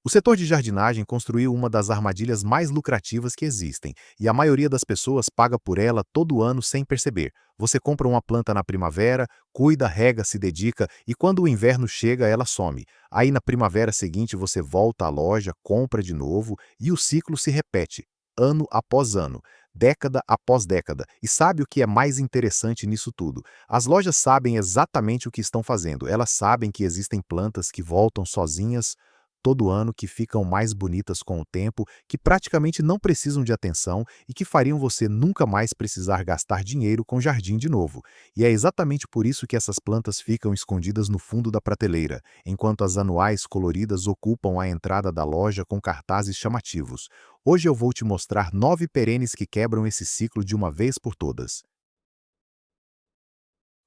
O setor de jardinagem construiu uma das armadilhas mais lucrativas que existem, e a maioria das pessoas paga por ela todo ano sem perceber. Você compra uma planta na primavera, cuida, rega, se dedica, e quando o inverno chega, ela some. Aí na primavera seguinte você volta à loja, compra de novo, e o ciclo se repete, ano após ano, década após década. E sabe o que é mais interessante nisso tudo? As lojas sabem exatamente o que estão fazendo. Elas sabem que existem plantas que voltam sozinhas todo ano, que ficam mais bonitas com o tempo, que praticamente não precisam de atenção e que fariam você nunca mais precisar gastar dinheiro com jardim de novo. E é exatamente por isso que essas plantas ficam escondidas no fundo da prateleira, enquanto as anuais coloridas ocupam a entrada da loja com cartazes chamativos. Hoje eu vou te mostrar 9 perenes que quebram esse ciclo de uma vez por todas.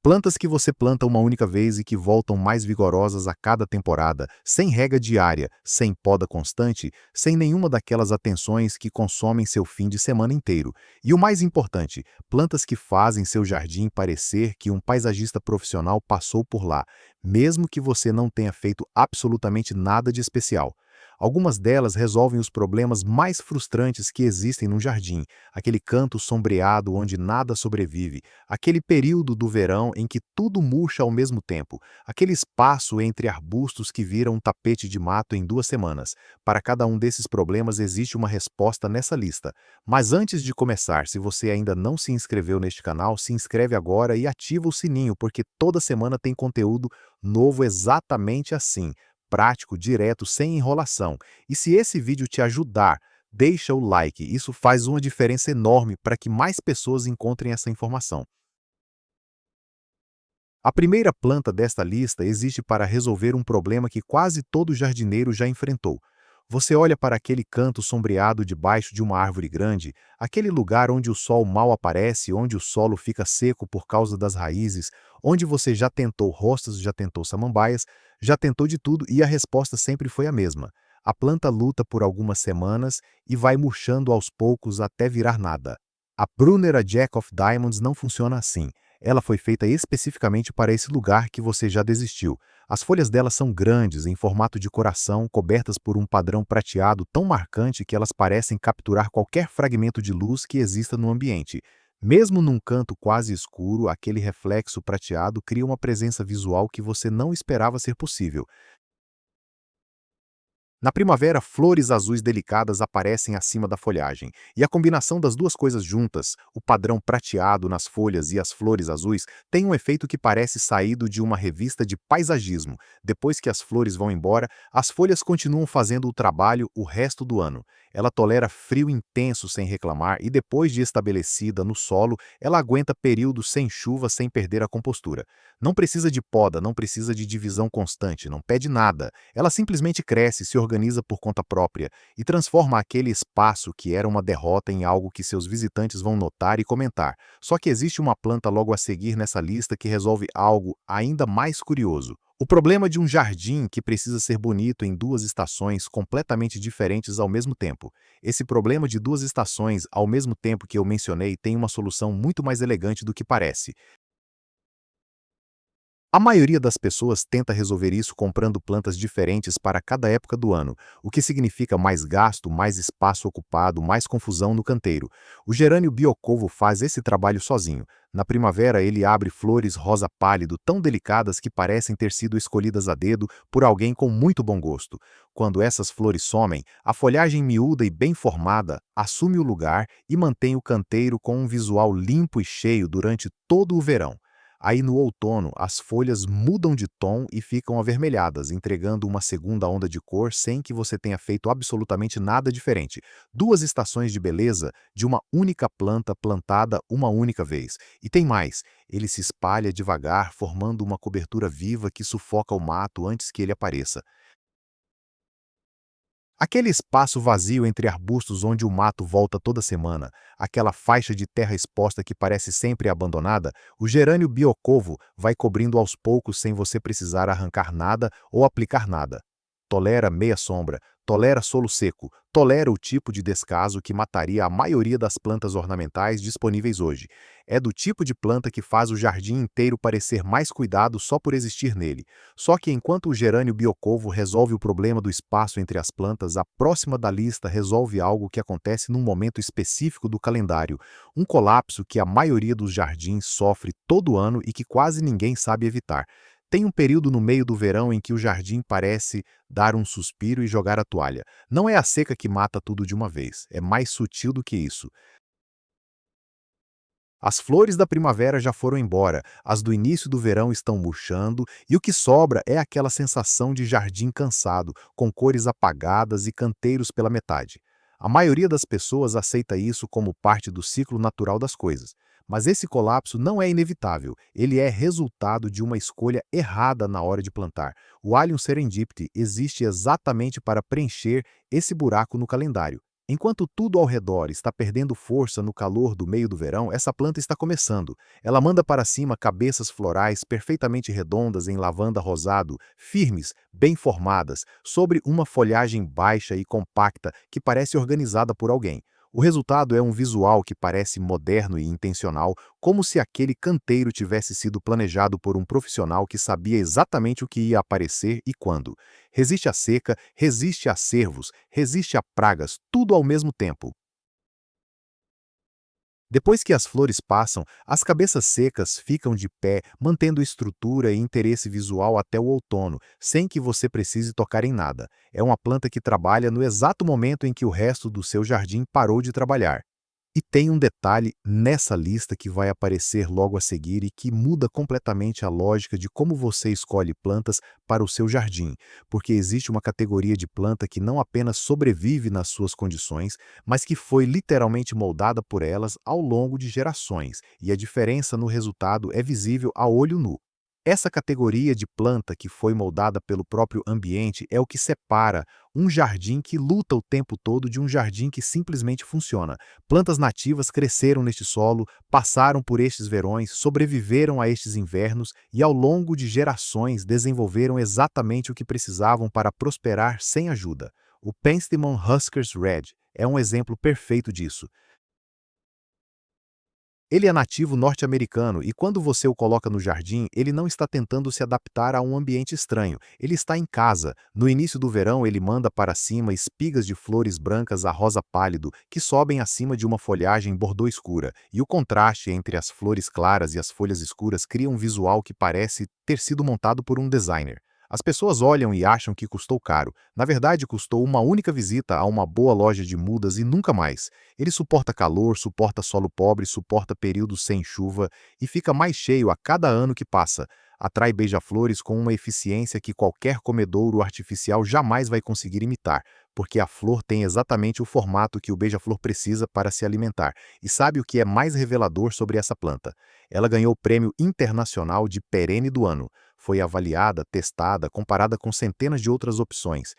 Plantas que você planta uma única vez e que voltam mais vigorosas a cada temporada, sem rega diária, sem poda constante, sem nenhuma daquelas atenções que consomem seu fim de semana inteiro. E o mais importante, plantas que fazem seu jardim parecer que um paisagista profissional passou por lá, mesmo que você não tenha feito absolutamente nada de especial. Algumas delas resolvem os problemas mais frustrantes que existem no jardim, aquele canto sombreado onde nada sobrevive, aquele período do verão em que tudo murcha ao mesmo tempo, aquele espaço entre arbustos que vira um tapete de mato em 2 semanas. Para cada um desses problemas existe uma resposta nessa lista. Mas antes de começar, se você ainda não se inscreveu neste canal, se inscreve agora e ativa o sininho, porque toda semana tem conteúdo novo exatamente assim, prático, direto, sem enrolação. E se esse vídeo te ajudar, deixa o like, isso faz uma diferença enorme para que mais pessoas encontrem essa informação. A primeira planta desta lista existe para resolver um problema que quase todo jardineiro já enfrentou. Você olha para aquele canto sombreado debaixo de uma árvore grande, aquele lugar onde o sol mal aparece, onde o solo fica seco por causa das raízes, onde você já tentou rostas, já tentou samambaias, já tentou de tudo e a resposta sempre foi a mesma. A planta luta por algumas semanas e vai murchando aos poucos até virar nada. A Brunera Jack of Diamonds não funciona assim. Ela foi feita especificamente para esse lugar que você já desistiu. As folhas dela são grandes, em formato de coração, cobertas por um padrão prateado tão marcante que elas parecem capturar qualquer fragmento de luz que exista no ambiente. Mesmo num canto quase escuro, aquele reflexo prateado cria uma presença visual que você não esperava ser possível. Na primavera, flores azuis delicadas aparecem acima da folhagem, e a combinação das duas coisas juntas, o padrão prateado nas folhas e as flores azuis, tem um efeito que parece saído de uma revista de paisagismo. Depois que as flores vão embora, as folhas continuam fazendo o trabalho o resto do ano. Ela tolera frio intenso sem reclamar e depois de estabelecida no solo, ela aguenta períodos sem chuva sem perder a compostura. Não precisa de poda, não precisa de divisão constante, não pede nada. Ela simplesmente cresce, se organiza por conta própria e transforma aquele espaço que era uma derrota em algo que seus visitantes vão notar e comentar. Só que existe uma planta logo a seguir nessa lista que resolve algo ainda mais curioso. O problema de um jardim que precisa ser bonito em 2 estações completamente diferentes ao mesmo tempo. Esse problema de 2 estações ao mesmo tempo que eu mencionei tem uma solução muito mais elegante do que parece. A maioria das pessoas tenta resolver isso comprando plantas diferentes para cada época do ano, o que significa mais gasto, mais espaço ocupado, mais confusão no canteiro. O gerânio biocovo faz esse trabalho sozinho. Na primavera, ele abre flores rosa pálido tão delicadas que parecem ter sido escolhidas a dedo por alguém com muito bom gosto. Quando essas flores somem, a folhagem miúda e bem formada assume o lugar e mantém o canteiro com um visual limpo e cheio durante todo o verão. Aí no outono, as folhas mudam de tom e ficam avermelhadas, entregando uma segunda onda de cor sem que você tenha feito absolutamente nada diferente. 2 estações de beleza de uma única planta plantada uma única vez. E tem mais, ele se espalha devagar, formando uma cobertura viva que sufoca o mato antes que ele apareça. Aquele espaço vazio entre arbustos onde o mato volta toda semana, aquela faixa de terra exposta que parece sempre abandonada, o gerânio biocovo vai cobrindo aos poucos sem você precisar arrancar nada ou aplicar nada. tolera meia sombra, tolera solo seco, tolera o tipo de descaso que mataria a maioria das plantas ornamentais disponíveis hoje. É do tipo de planta que faz o jardim inteiro parecer mais cuidado só por existir nele. Só que enquanto o gerânio biocovo resolve o problema do espaço entre as plantas, a próxima da lista resolve algo que acontece num momento específico do calendário, um colapso que a maioria dos jardins sofre todo ano e que quase ninguém sabe evitar. Tem um período no meio do verão em que o jardim parece dar um suspiro e jogar a toalha. Não é a seca que mata tudo de uma vez, é mais sutil do que isso. As flores da primavera já foram embora, as do início do verão estão murchando, e o que sobra é aquela sensação de jardim cansado, com cores apagadas e canteiros pela metade. A maioria das pessoas aceita isso como parte do ciclo natural das coisas. Mas esse colapso não é inevitável, ele é resultado de uma escolha errada na hora de plantar. O Allium serendipity existe exatamente para preencher esse buraco no calendário. Enquanto tudo ao redor está perdendo força no calor do meio do verão, essa planta está começando. Ela manda para cima cabeças florais perfeitamente redondas em lavanda rosado, firmes, bem formadas, sobre uma folhagem baixa e compacta que parece organizada por alguém. O resultado é um visual que parece moderno e intencional, como se aquele canteiro tivesse sido planejado por um profissional que sabia exatamente o que ia aparecer e quando. Resiste à seca, resiste a cervos, resiste a pragas, tudo ao mesmo tempo. Depois que as flores passam, as cabeças secas ficam de pé, mantendo estrutura e interesse visual até o outono, sem que você precise tocar em nada. É uma planta que trabalha no exato momento em que o resto do seu jardim parou de trabalhar. E tem um detalhe nessa lista que vai aparecer logo a seguir e que muda completamente a lógica de como você escolhe plantas para o seu jardim, porque existe uma categoria de planta que não apenas sobrevive nas suas condições, mas que foi literalmente moldada por elas ao longo de gerações, e a diferença no resultado é visível a olho nu. Essa categoria de planta que foi moldada pelo próprio ambiente é o que separa um jardim que luta o tempo todo de um jardim que simplesmente funciona. Plantas nativas cresceram neste solo, passaram por estes verões, sobreviveram a estes invernos e ao longo de gerações desenvolveram exatamente o que precisavam para prosperar sem ajuda. O Penstemon Huskers Red é um exemplo perfeito disso. Ele é nativo norte-americano e quando você o coloca no jardim, ele não está tentando se adaptar a um ambiente estranho. Ele está em casa. No início do verão, ele manda para cima espigas de flores brancas a rosa pálido que sobem acima de uma folhagem bordô escura. E o contraste entre as flores claras e as folhas escuras cria um visual que parece ter sido montado por um designer. As pessoas olham e acham que custou caro. Na verdade, custou uma única visita a uma boa loja de mudas e nunca mais. Ele suporta calor, suporta solo pobre, suporta períodos sem chuva e fica mais cheio a cada ano que passa. Atrai beija-flores com uma eficiência que qualquer comedouro artificial jamais vai conseguir imitar, porque a flor tem exatamente o formato que o beija-flor precisa para se alimentar. E sabe o que é mais revelador sobre essa planta? Ela ganhou o Prêmio Internacional de Perene do Ano. Foi avaliada, testada, comparada com centenas de outras opções.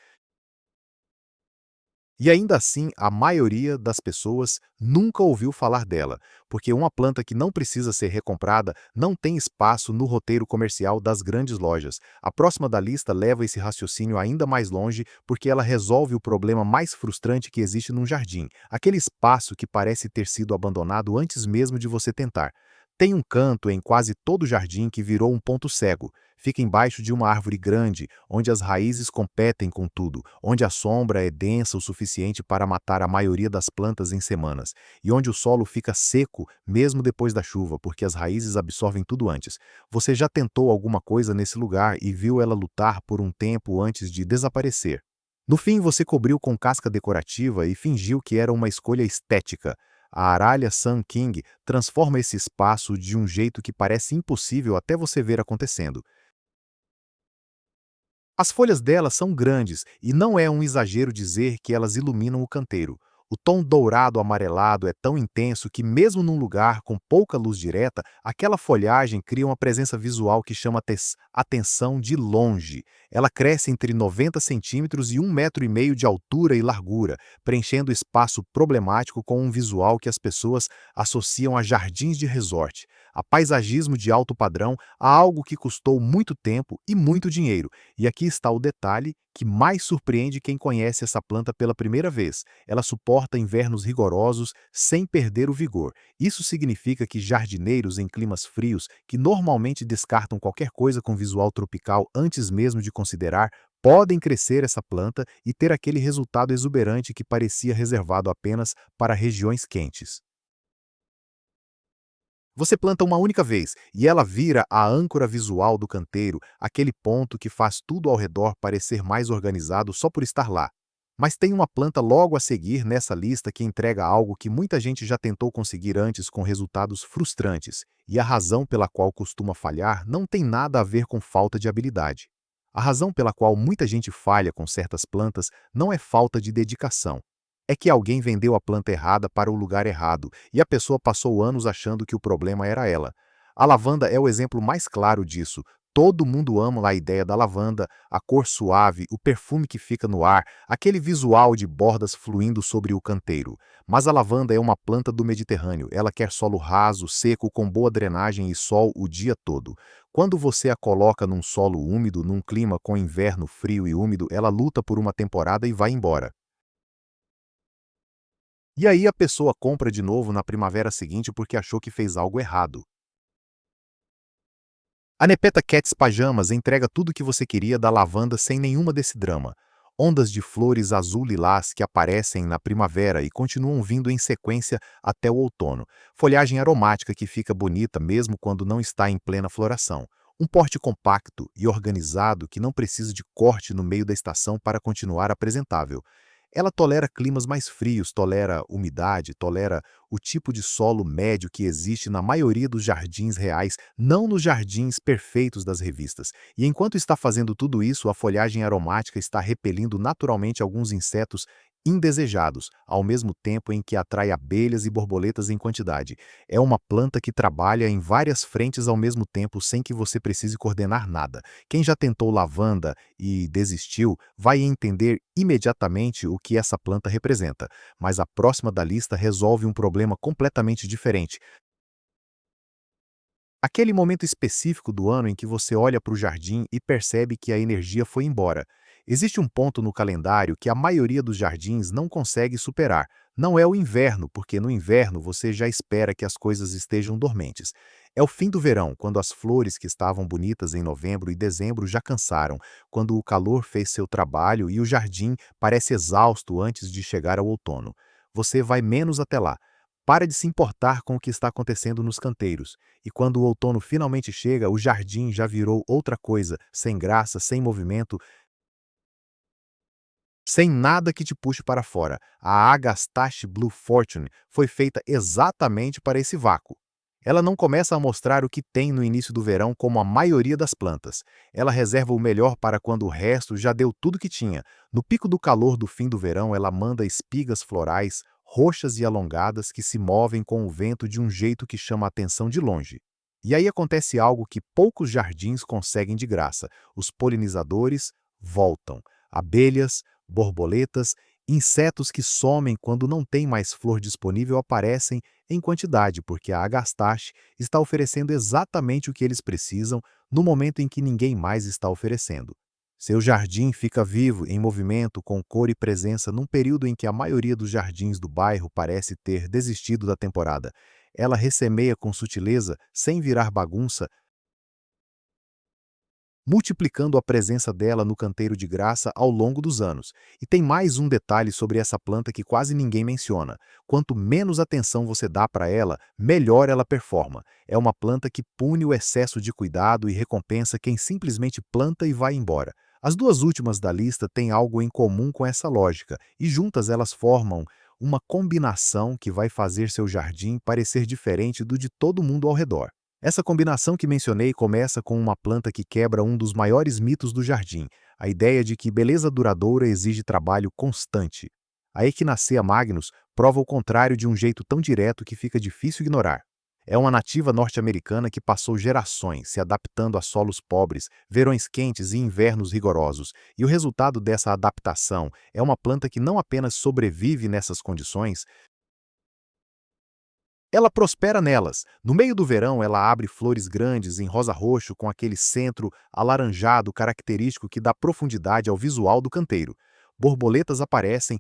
E ainda assim, a maioria das pessoas nunca ouviu falar dela, porque uma planta que não precisa ser recomprada não tem espaço no roteiro comercial das grandes lojas. A próxima da lista leva esse raciocínio ainda mais longe porque ela resolve o problema mais frustrante que existe num jardim, aquele espaço que parece ter sido abandonado antes mesmo de você tentar. Tem um canto em quase todo jardim que virou um ponto cego. Fica embaixo de uma árvore grande, onde as raízes competem com tudo, onde a sombra é densa o suficiente para matar a maioria das plantas em semanas, e onde o solo fica seco mesmo depois da chuva, porque as raízes absorvem tudo antes. Você já tentou alguma coisa nesse lugar e viu ela lutar por um tempo antes de desaparecer. No fim, você cobriu com casca decorativa e fingiu que era uma escolha estética. A aralha Sun King transforma esse espaço de um jeito que parece impossível até você ver acontecendo. As folhas delas são grandes e não é um exagero dizer que elas iluminam o canteiro. O tom dourado amarelado é tão intenso que mesmo num lugar com pouca luz direta, aquela folhagem cria uma presença visual que chama atenção de longe. Ela cresce entre 90 centímetros e 1,5 metro de altura e largura, preenchendo o espaço problemático com um visual que as pessoas associam a jardins de resort, a paisagismo de alto padrão, a algo que custou muito tempo e muito dinheiro. E aqui está o detalhe que mais surpreende quem conhece essa planta pela primeira vez. Ela suporta invernos rigorosos sem perder o vigor. Isso significa que jardineiros em climas frios, que normalmente descartam qualquer coisa com visual tropical antes mesmo de considerar, podem crescer essa planta e ter aquele resultado exuberante que parecia reservado apenas para regiões quentes. Você planta uma única vez e ela vira a âncora visual do canteiro, aquele ponto que faz tudo ao redor parecer mais organizado só por estar lá. Mas tem uma planta logo a seguir nessa lista que entrega algo que muita gente já tentou conseguir antes com resultados frustrantes, e a razão pela qual costuma falhar não tem nada a ver com falta de habilidade. A razão pela qual muita gente falha com certas plantas não é falta de dedicação. É que alguém vendeu a planta errada para o lugar errado e a pessoa passou anos achando que o problema era ela. A lavanda é o exemplo mais claro disso. Todo mundo ama a ideia da lavanda, a cor suave, o perfume que fica no ar, aquele visual de bordas fluindo sobre o canteiro. Mas a lavanda é uma planta do Mediterrâneo. Ela quer solo raso, seco, com boa drenagem e sol o dia todo. Quando você a coloca num solo úmido, num clima com inverno frio e úmido, ela luta por uma temporada e vai embora. E aí a pessoa compra de novo na primavera seguinte porque achou que fez algo errado. A Nepeta Cats Pajamas entrega tudo o que você queria da lavanda sem nenhuma desse drama. Ondas de flores azul-lilás que aparecem na primavera e continuam vindo em sequência até o outono. Folhagem aromática que fica bonita mesmo quando não está em plena floração. Um porte compacto e organizado que não precisa de corte no meio da estação para continuar apresentável. Ela tolera climas mais frios, tolera umidade, tolera o tipo de solo médio que existe na maioria dos jardins reais, não nos jardins perfeitos das revistas. E enquanto está fazendo tudo isso, a folhagem aromática está repelindo naturalmente alguns insetos indesejados, ao mesmo tempo em que atrai abelhas e borboletas em quantidade. É uma planta que trabalha em várias frentes ao mesmo tempo sem que você precise coordenar nada. Quem já tentou lavanda e desistiu vai entender imediatamente o que essa planta representa, mas a próxima da lista resolve um problema completamente diferente. Aquele momento específico do ano em que você olha para o jardim e percebe que a energia foi embora. Existe um ponto no calendário que a maioria dos jardins não consegue superar. Não é o inverno, porque no inverno você já espera que as coisas estejam dormentes. É o fim do verão, quando as flores que estavam bonitas em novembro e dezembro já cansaram, quando o calor fez seu trabalho e o jardim parece exausto antes de chegar ao outono. Você vai menos até lá. Para de se importar com o que está acontecendo nos canteiros. E quando o outono finalmente chega, o jardim já virou outra coisa, sem graça, sem movimento, sem nada que te puxe para fora. A Agastache Blue Fortune foi feita exatamente para esse vácuo. Ela não começa a mostrar o que tem no início do verão como a maioria das plantas. Ela reserva o melhor para quando o resto já deu tudo que tinha. No pico do calor do fim do verão, ela manda espigas florais, roxas e alongadas que se movem com o vento de um jeito que chama a atenção de longe. E aí acontece algo que poucos jardins conseguem de graça. Os polinizadores voltam. Abelhas, borboletas, insetos que somem quando não tem mais flor disponível aparecem em quantidade, porque a Agastache está oferecendo exatamente o que eles precisam no momento em que ninguém mais está oferecendo. Seu jardim fica vivo, em movimento, com cor e presença num período em que a maioria dos jardins do bairro parece ter desistido da temporada. Ela ressemeia com sutileza, sem virar bagunça, multiplicando a presença dela no canteiro de graça ao longo dos anos. E tem mais um detalhe sobre essa planta que quase ninguém menciona. Quanto menos atenção você dá para ela, melhor ela performa. É uma planta que pune o excesso de cuidado e recompensa quem simplesmente planta e vai embora. As duas últimas da lista têm algo em comum com essa lógica, e juntas elas formam uma combinação que vai fazer seu jardim parecer diferente do de todo mundo ao redor. Essa combinação que mencionei começa com uma planta que quebra um dos maiores mitos do jardim, a ideia de que beleza duradoura exige trabalho constante. A Echinacea magnus prova o contrário de um jeito tão direto que fica difícil ignorar. É uma nativa norte-americana que passou gerações se adaptando a solos pobres, verões quentes e invernos rigorosos, e o resultado dessa adaptação é uma planta que não apenas sobrevive nessas condições, Ela prospera nelas. No meio do verão, ela abre flores grandes em rosa-roxo com aquele centro alaranjado característico que dá profundidade ao visual do canteiro. Borboletas aparecem,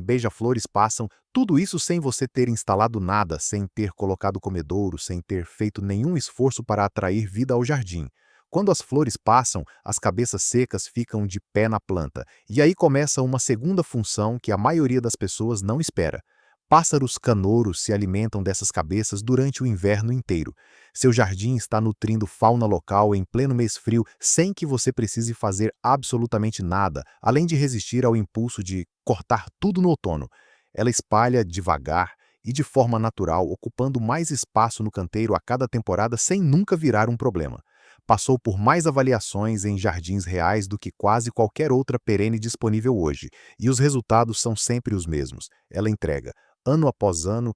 beija-flores passam, tudo isso sem você ter instalado nada, sem ter colocado comedouro, sem ter feito nenhum esforço para atrair vida ao jardim. Quando as flores passam, as cabeças secas ficam de pé na planta, e aí começa uma segunda função que a maioria das pessoas não espera. Pássaros canouros se alimentam dessas cabeças durante o inverno inteiro. Seu jardim está nutrindo fauna local em pleno mês frio sem que você precise fazer absolutamente nada, além de resistir ao impulso de cortar tudo no outono. Ela espalha devagar e de forma natural, ocupando mais espaço no canteiro a cada temporada sem nunca virar um problema. Passou por mais avaliações em jardins reais do que quase qualquer outra perene disponível hoje, e os resultados são sempre os mesmos. Ela entrega ano após ano,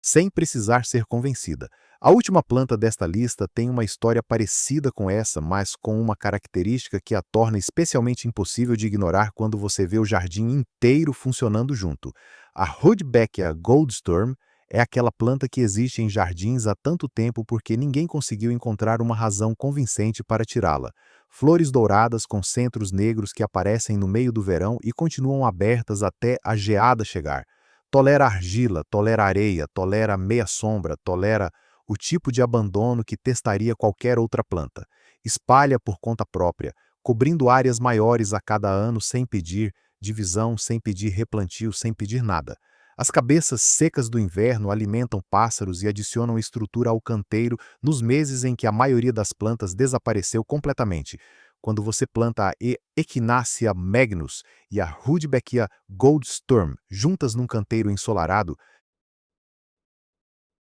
sem precisar ser convencida. A última planta desta lista tem uma história parecida com essa, mas com uma característica que a torna especialmente impossível de ignorar quando você vê o jardim inteiro funcionando junto. A Rudbeckia goldsturm é aquela planta que existe em jardins há tanto tempo porque ninguém conseguiu encontrar uma razão convincente para tirá-la. Flores douradas com centros negros que aparecem no meio do verão e continuam abertas até a geada chegar. Tolera argila, tolera areia, tolera meia sombra, tolera o tipo de abandono que testaria qualquer outra planta. Espalha por conta própria, cobrindo áreas maiores a cada ano sem pedir divisão, sem pedir replantio, sem pedir nada. As cabeças secas do inverno alimentam pássaros e adicionam estrutura ao canteiro nos meses em que a maioria das plantas desapareceu completamente. Quando você planta a Echinacea magnus e a Rudbeckia goldsturm juntas num canteiro ensolarado,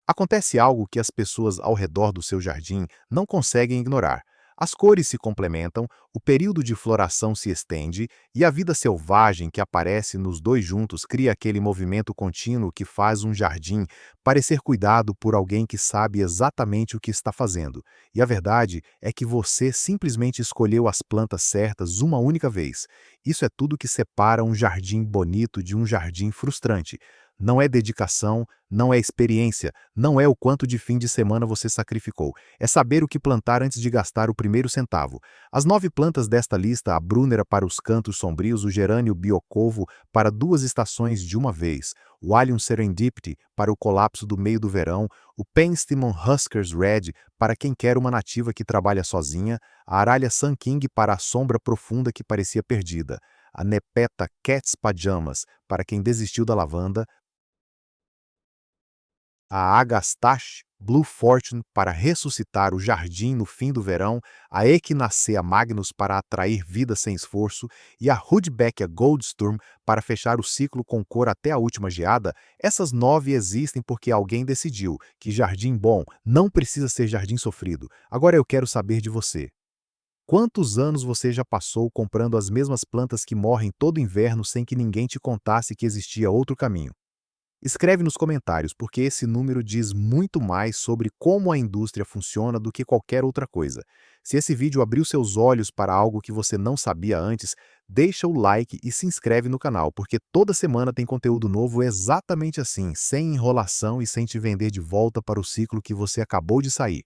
acontece algo que as pessoas ao redor do seu jardim não conseguem ignorar. As cores se complementam, o período de floração se estende e a vida selvagem que aparece nos dois juntos cria aquele movimento contínuo que faz um jardim parecer cuidado por alguém que sabe exatamente o que está fazendo. E a verdade é que você simplesmente escolheu as plantas certas uma única vez. Isso é tudo que separa um jardim bonito de um jardim frustrante. Não é dedicação, não é experiência, não é o quanto de fim de semana você sacrificou. É saber o que plantar antes de gastar o primeiro centavo. As 9 plantas desta lista, a brúnera para os cantos sombrios, o gerânio biocovo para 2 estações de uma vez, o Allium serendipity para o colapso do meio do verão, o Penstemon Huskers Red para quem quer uma nativa que trabalha sozinha, a Aralha Sun King para a sombra profunda que parecia perdida, a Nepeta Cat's Pajamas para quem desistiu da lavanda, a Agastache Blue Fortune para ressuscitar o jardim no fim do verão, a Echinacea magnus para atrair vida sem esforço e a Rudbeckia goldsturm para fechar o ciclo com cor até a última geada, essas 9 existem porque alguém decidiu que jardim bom não precisa ser jardim sofrido. Agora eu quero saber de você. Quantos anos você já passou comprando as mesmas plantas que morrem todo inverno sem que ninguém te contasse que existia outro caminho? Escreve nos comentários, porque esse número diz muito mais sobre como a indústria funciona do que qualquer outra coisa. Se esse vídeo abriu seus olhos para algo que você não sabia antes, deixa o like e se inscreve no canal, porque toda semana tem conteúdo novo exatamente assim, sem enrolação e sem te vender de volta para o ciclo que você acabou de sair.